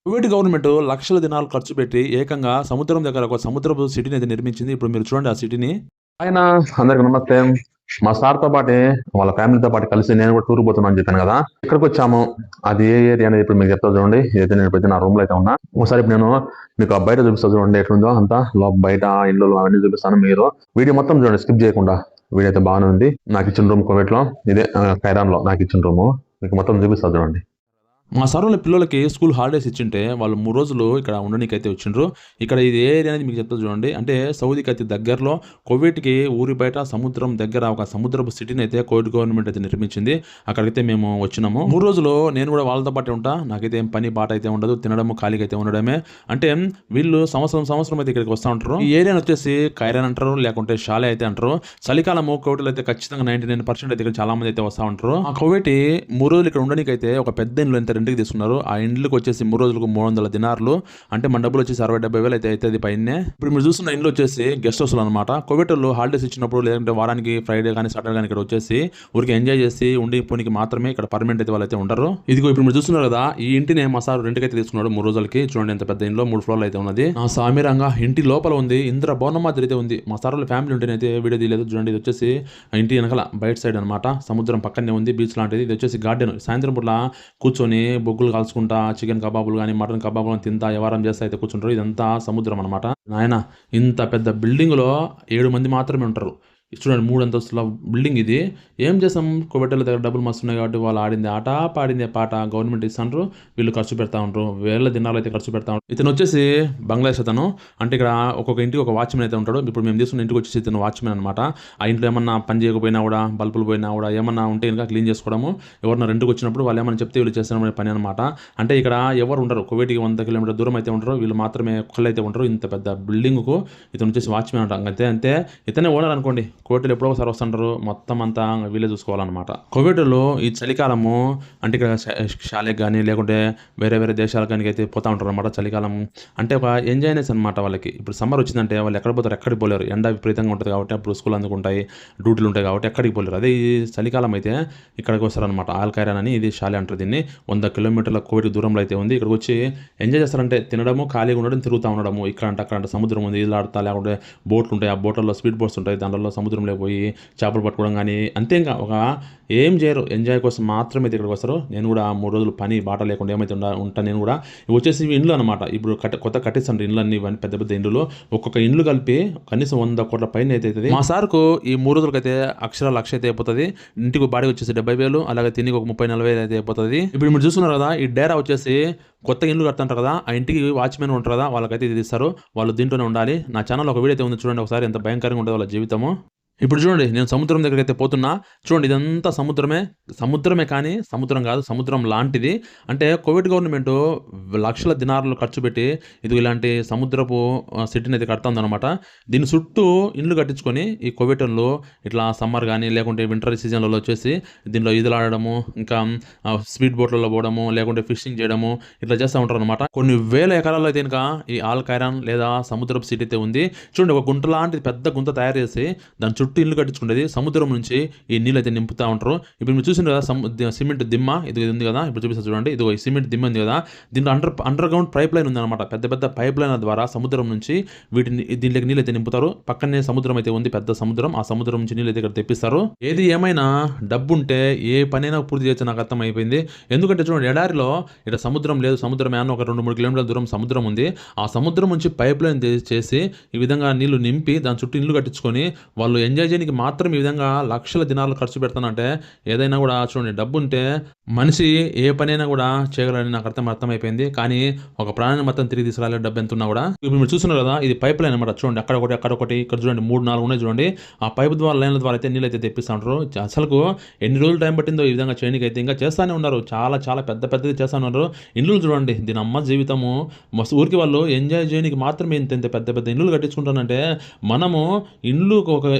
Kuwait government లక్షల దినాలు ఖర్చు పెట్టి ఏకంగా సముద్రం దగ్గర ఒక సముద్రపు సిటీని అయితే నిర్మించింది. ఇప్పుడు మీరు చూడండి ఆ సిటీని. ఆయన అందరికి నమస్తే. మా సార్తో పాటు వాళ్ళ ఫ్యామిలీతో పాటు కలిసి నేను కూడా టూర్ పోతున్నాను అని చెప్పాను కదా. ఇక్కడికి వచ్చాము. అది ఏ ఏరియా అనేది ఇప్పుడు మీకు చెప్తా చూడండి. ఏదైతే నేను ఇప్పుడు నా రూమ్ లో అయితే ఉన్నా. ఒకసారి ఇప్పుడు నేను మీకు ఆ బయట చూపిస్తా చూడండి ఎట్లుందో అంతా బయట ఇల్లు అవన్నీ చూపిస్తాను. మీరు వీడియో మొత్తం చూడండి, స్కిప్ చేయకుండా. వీడియో అయితే బాగానే ఉంది. నాకు ఇచ్చిన రూమ్ కువైట్ లో ఇదే ఖైరాన్ లో నాకు ఇచ్చిన రూము మీకు మొత్తం చూపిస్తా చూడండి. మా సార్ వాళ్ళ పిల్లలకి స్కూల్ హాలిడేస్ ఇచ్చింటే వాళ్ళు 3 రోజులు ఇక్కడ ఉండనీకైతే వచ్చిండ్రు. ఇక్కడ ఇది ఏ ఏరియా అనేది మీకు చెప్తా చూడండి. అంటే సౌదీకి అతి దగ్గరలో కువైట్‌కి ఊరి బయట సముద్రం దగ్గర ఒక సముద్రపు సిటీని అయితే కువైట్ గవర్నమెంట్ అయితే నిర్మించింది. అక్కడికైతే మేము వచ్చినాము. 3 రోజులు నేను కూడా వాళ్ళతో పాటే ఉంటా. నాకైతే ఏం పని పాట అయితే ఉండదు. తినడము ఖాళీగా అయితే ఉండడమే. అంటే వీళ్ళు సంవత్సరం అయితే ఇక్కడికి వస్తా ఉంటారు. ఈ ఏరియాని వచ్చేసి ఖైరాన్ అంటారు, లేకుంటే షాలే అయితే అంటారు. చలికాలము కువైట్లో అయితే ఖచ్చితంగా 99% అయితే ఇక్కడ చాలా మంది అయితే వస్తా ఉంటారు. ఆ కువైట్ 3 రోజులు ఇక్కడ ఉండనీకైతే ఒక పెద్ద ఇల్లు ఎంత రెంట్‌కి తీసుకున్నారు. ఆ ఇండ్లకు వచ్చేసి 3 రోజులకు 300 దినార్లు. అంటే మన డబ్బులు వచ్చేసి 60-70 వేలు అయితే అవుతుంది పైనే. ఇప్పుడు మీరు చూస్తున్న ఇండ్లు వచ్చేసి గెస్ట్ హౌస్లు అనమాట. కువైట్లో హాలిడేస్ ఇచ్చినప్పుడు లేదంటే వారానికి ఫ్రైడే కానీ సాటర్డే కానీ ఇక్కడ వచ్చేసి ఊరికి ఎంజాయ్ చేసి ఉండి పోనికి మాత్రమే ఇక్కడ పర్మనెంట్ అయితే వాళ్ళైతే ఉండరు. ఇదిగో ఇప్పుడు మీరు చూస్తున్నారు కదా, ఈ ఇంటిని మా సార్ రెంట్కి అయితే తీసుకున్నాడు 3 రోజులకి. చూడండి ఎంత పెద్ద ఇంట్లో 3 ఫ్లోర్లు అయితే ఉన్నది. ఆ సామిరంగా ఇంటి లోపల ఉంది. ఇంద్ర భవనం మాదిరి అయితే ఉంది. మా సార్ వాళ్ళ ఫ్యామిలీ ఉంటేనైతే వీడియో తీయలేదు. చూడండి ఇది వచ్చేసి ఇంటి వెనకాల బయట సైడ్ అనమాట. సముద్రం పక్కనే ఉంది, బీచ్ లాంటిది. ఇది వచ్చేసి గార్డెన్. సాయంత్రం పూట కూర్చొని బొగ్గులు కాల్చుకుంటా చికెన్ కబాబులు కానీ మటన్ కబాబులు తింటా వ్యవహారం చేస్తా అయితే కూర్చుంటారు. ఇదంతా సముద్రం అనమాట. నాయన ఇంత పెద్ద బిల్డింగ్లో 7 మంది మాత్రమే ఉంటారు. చూడండి 3 అంతస్తుల బిల్డింగ్ ఇది. ఏం చేసాం, కువైట్లో దగ్గర డబ్బులు మస్తు ఉన్నాయి కాబట్టి వాళ్ళు ఆడింది ఆట పాడింది పాట గవర్నమెంట్ ఇస్తాండ్రు, వీళ్ళు ఖర్చు పెడతా ఉంటారు. వేల దినాలు అయితే ఖర్చు పెడతా ఉంటారు. ఇతను వచ్చేసి బంగ్లాదేశ్ అతను. అంటే ఇక్కడ ఒక్కొక్క ఇంటికి ఒక వాచ్మెన్ అయితే ఉంటాడు. ఇప్పుడు మేము తీసుకున్న ఇంటికి వచ్చేసి ఇతను వాచ్మెన్ అనమాట. ఆ ఇంట్లో ఏమన్నా పని చేయకపోయినా కూడా, బల్బులు పోయినా కూడా ఏమన్నా ఉంటే ఇంకా క్లీన్ చేసుకోవడము, ఎవరన్నా రెంట్కి వచ్చినప్పుడు వాళ్ళు ఏమన్నా చెప్తే వీళ్ళు చేస్తున్న పని అనమాట. అంటే ఇక్కడ ఎవరు ఉండరు. కువైట్కి 100 కిలోమీటర్ దూరం అయితే ఉంటారు. వీళ్ళు మాత్రమే ఒక్కళ్ళు అయితే ఉంటారు. ఇంత పెద్ద బిల్డింగ్కు ఇతను వచ్చేసి వాచ్మెన్ అంట. అంతే ఇతనే ఓనర్ అనుకోండి. కువైట్లో ఎప్పుడో ఒకసారి వస్తుంటారు. మొత్తం అంతా వీళ్ళే చూసుకోవాలన్నమాట. కువైట్లో ఈ చలికాలము అంటే ఇక్కడ షాలేకి కానీ లేకుంటే వేరే దేశాలకు కానీ అయితే పోతూ ఉంటారు అనమాట. చలికాలం అంటే ఒక ఎంజాయ్నెస్ అనమాట వాళ్ళకి. ఇప్పుడు సమ్మర్ వచ్చిందంటే వాళ్ళు ఎక్కడ పోతారు, ఎక్కడికి పోలేరు. ఎండ విపరీతంగా ఉంటుంది కాబట్టి అప్పుడు స్కూల్ అందుకుంటాయి, డ్యూటీలు ఉంటాయి కాబట్టి ఎక్కడికి పోలేరు. అదే ఈ చలికాలం అయితే ఇక్కడికి వస్తారనమాట. ఆల్ ఖైరాన్ అని ఇది షాలే అంటారు దీన్ని. 100 కిలోమీటర్ల కువైట్ దూరంలో అయితే ఉంది. ఇక్కడికి వచ్చి ఎంజాయ్ చేస్తారంటే తినడము, ఖాళీగా ఉండడం, తిరుగుతూ ఉండడము. అక్కడ సముద్రం ఉంది, ఇది ఆడతా, లేకుంటే బోట్లు ఉంటాయి. ఆ బోట్లలో స్పీడ్ బోట్స్ ఉంటాయి. దాంట్లో సముద్రంలో పోయి చేపలు పట్టుకోవడం కానీ అంతే. ఇంకా ఒక ఏం చేయరు, ఎంజాయ్ కోసం మాత్రమే ఇక్కడికి వస్తారు. నేను కూడా 3 రోజులు పని బాట లేకుండా ఏమైతే ఉంటా నేను కూడా. ఇవి వచ్చేసి ఇండ్లు అనమాట. ఇప్పుడు కొత్త కట్టిస్తాను ఇండ్లు అన్ని పెద్ద పెద్ద ఇండ్లు. ఒక్కొక్క ఇండ్లు కలిపి కనీసం 100 కోట్ల పైన అయితే అవుతుంది. మా సార్కు ఈ 3 రోజులకైతే అక్షరాలు 1,00,000 అయితే అయిపోతుంది. ఇంటికి బాడీ వచ్చేసి 70,000, అలాగే తిని ఒక 30-40 అయితే అయిపోతుంది. ఇప్పుడు మీరు చూస్తున్నారు కదా, ఈ డేరా వచ్చేసి కొత్త ఇండ్లు కడుతుంటారు కదా, ఆ ఇంటికి వాచ్మెన్ ఉంటారు కదా, వాళ్ళకైతే ఇది ఇస్తారు. వాళ్ళు దీంట్లోనే ఉండాలి. నా ఛానల్లో ఒక వీడియో అయితే ఉంది చూడండి ఒకసారి, ఎంత భయంకరంగా ఉంటుంది వాళ్ళ జీవితము. ఇప్పుడు చూడండి నేను సముద్రం దగ్గరికి అయితే పోతున్నా. చూడండి ఇదంతా సముద్రమే కానీ సముద్రం కాదు, సముద్రం లాంటిది. అంటే కువైట్ గవర్నమెంట్ లక్షల దినార్లు ఖర్చు పెట్టి ఇది ఇలాంటి సముద్రపు సిటీని అయితే కడుతుందన్నమాట. దీని చుట్టూ ఇండ్లు కట్టించుకొని ఈ కువైట్లో ఇట్లా సమ్మర్ కానీ లేకుంటే వింటర్ సీజన్లలో వచ్చేసి దీనిలో ఈదలాడము, ఇంకా స్పీడ్ బోట్లలో పోవడము, లేకుంటే ఫిషింగ్ చేయడము ఇట్లా చేస్తూ ఉంటారు అనమాట. కొన్ని వేల ఎకరాల్లో అయితే ఇంకా ఈ ఆల్ ఖైరాన్ లేదా సముద్రపు సిటీ అయితే ఉంది. చూడండి ఒక గుంట లాంటిది పెద్ద గుంత తయారు చేసి దాని చుట్టూ ఇల్లు కట్టించుకునేది. సముద్రం నుంచి ఈ నీళ్ళు అయితే నింపుతూ ఉంటారు. ఇప్పుడు మీరు చూసిన కదా సిమెంట్ దిమ్మ ఇది ఉంది కదా, ఇప్పుడు చూపిస్తా చూడండి. ఇది సిమెంట్ దిమ్మ ఉంది కదా, దీంట్లో అండర్ గ్రౌండ్ పైప్ లైన్ ఉంది అనమాట. పెద్ద పైప్ లైన్ ద్వారా సముద్రం నుంచి దీంట్లోకి నీళ్ళు అయితే నింపుతారు. పక్కనే సముద్రం అయితే ఉంది, పెద్ద సముద్రం. ఆ సముద్రం నుంచి నీళ్ళు అయితే ఇక్కడ తెప్పిస్తారు. ఏది ఏమైనా డబ్బు ఉంటే ఏ పనైనా పూర్తి చేయొచ్చు, నాకు అర్థం అయిపోయింది. ఎందుకంటే చూడండి ఎడారిలో ఇక్కడ సముద్రం లేదు, సముద్రం ఏమన్నా ఒక 2-3 కిలోమీటర్ల దూరం సముద్రం ఉంది. ఆ సముద్రం నుంచి పైప్ లైన్ చేసి ఈ విధంగా నీళ్లు నింపి దాని చుట్టూ ఇల్లు కట్టించుకొని వాళ్ళు ఎంజాయ్ చేయడానికి మాత్రం ఈ విధంగా లక్షల దినాలు ఖర్చు పెడతానంటే ఏదైనా కూడా చూడండి డబ్బు ఉంటే మనిషి ఏ పనైనా కూడా చేయగలని నాకు అర్థమైపోయింది. కానీ ఒక ప్రాణాన్ని మొత్తం తిరిగి తీసుకురాలే డబ్బు ఎంత ఉన్నా కూడా. ఇప్పుడు మీరు చూస్తున్నారు కదా, ఇది పైప్ లైన్ అనమాట. చూడండి అక్కడొకటి ఇక్కడ చూడండి 3-4 ఉన్నాయి చూడండి. ఆ పైప్ లైన్ల ద్వారా అయితే నీళ్ళు అయితే తెప్పిస్తూ ఉంటారు. అసలు ఎన్ని రోజులు టైం పట్టిందో ఈ విధంగా చేయడానికి అయితే ఇంకా చేస్తానే ఉన్నారు. చాలా పెద్దది చేస్తూ ఉన్నారు. ఇండ్లు చూడండి, దీని అమ్మ జీవితము మస్తు. ఊరికి వాళ్ళు ఎంజాయ్ చేయడానికి మాత్రమే ఇంత పెద్ద ఇండ్లు కట్టించుకుంటానంటే మనము ఇండ్లు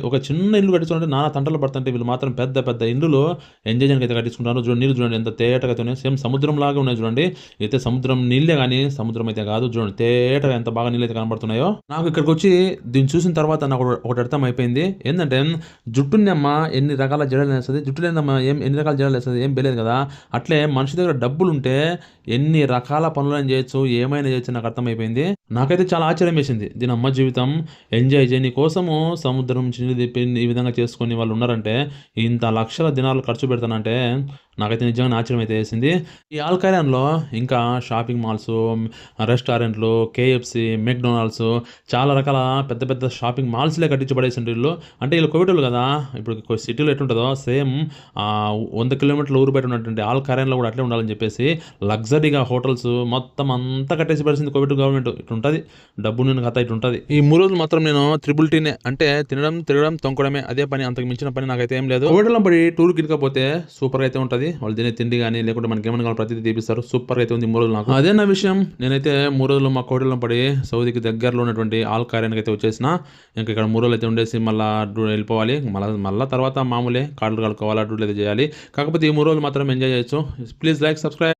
ఒక చిన్న ఇల్లు కట్టించుకుంటే నానా తంటలు పడుతుంటే వీళ్ళు మాత్రం పెద్ద పెద్ద ఇండ్లు ఎంజాయ్ చేయడానికి అయితే కట్టించుకుంటారు. చూడండి నీళ్ళు చూడండి ఎంత తేటగా అయితే ఉన్నాయి, సేమ్ సముద్రం లాగా ఉన్నాయి చూడండి. అయితే సముద్రం నీళ్ళే కానీ సముద్రం అయితే కాదు. చూడండి తేటగా ఎంత బాగా నీళ్ళు అయితే కనబడుతున్నాయో. నాకు ఇక్కడికి వచ్చి దీన్ని చూసిన తర్వాత నాకు ఒకటి అర్థం అయిపోయింది. ఏంటంటే జుట్టున్నమ్మ ఎన్ని రకాల జడలు వేస్తుంది, జుట్టు లేదమ్మా ఎన్ని రకాల జడలు వేస్తుంది, ఏం తెలియదు కదా. అట్లే మనిషి దగ్గర డబ్బులు ఉంటే ఎన్ని రకాల పనులను చేయొచ్చు, ఏమైనా చేయొచ్చు నాకు అర్థమైపోయింది. నాకైతే చాలా ఆశ్చర్యం వేసింది. దీని అమ్మ జీవితం ఎంజాయ్ చేయని కోసము సముద్రం చిన్ని తిప్పి ఈ విధంగా చేసుకుని వాళ్ళు ఉన్నారంటే, ఇంత లక్షల దినాలు ఖర్చు పెడతానంటే నాకైతే నిజంగా ఆశ్చర్యం అయితే వేసింది. ఈ ఆల్కైరాన్లో ఇంకా షాపింగ్ మాల్స్, రెస్టారెంట్లు, కేఎఫ్సి, మెక్డొనాల్డ్స్ చాలా రకాల పెద్ద పెద్ద షాపింగ్ మాల్స్లే కట్టించి పడేసిండ్రు వీళ్ళు. అంటే వీళ్ళు కోవిటోళ్ళు కదా, ఇప్పుడు సిటీలో ఎట్లుంటుందో సేమ్ 100 కిలోమీటర్ల ఊరు బయట ఉన్నటువంటి ఆల్కైరాన్లో కూడా అట్లే ఉండాలని చెప్పేసి లగ్జరీగా హోటల్స్ మొత్తం అంతా కట్టేసి పడేసింది కోవిడ్ గవర్నమెంట్. ఇట్లుంటుంది డబ్బు నేను కథ, ఇట్లుంటుంది. ఈ 3 రోజులు మాత్రం నేను ట్రిపుల్ టీనే, అంటే తినడం తిరగడం తొంకడమే, అదే పని, అంతకు మించిన పని నాకైతే ఏం లేదు. కోవిడ్లో పడి టూర్ కినకపోతే సూపర్గా అయితే ఉంటుంది. వాళ్ళు తినే తిండి కానీ లేకుంటే మనకి ఏమైనా కావాలి ప్రతిదీ తీపిస్తారు. సూపర్గా అయితే ఉంది 3 రోజులు నాకు. అదే నా విషయం. నేనైతే 3 రోజులు మా కోవిడ్లో పడి సౌదీకి దగ్గరలో ఉన్నటువంటి ఆల్కైరాన్కి అయితే వచ్చేసిన. ఇంకా ఇక్కడ 3 రోజులు అయితే ఉండేసి మళ్ళీ వెళ్ళిపోవాలి. మళ్ళీ తర్వాత మామూలే కార్డులు కలుపుకోవాలి, డ్యూటీలు అయితే చేయాలి. కాకపోతే ఈ 3 రోజులు మాత్రం ఎంజాయ్ చేయొచ్చు. Please like, subscribe.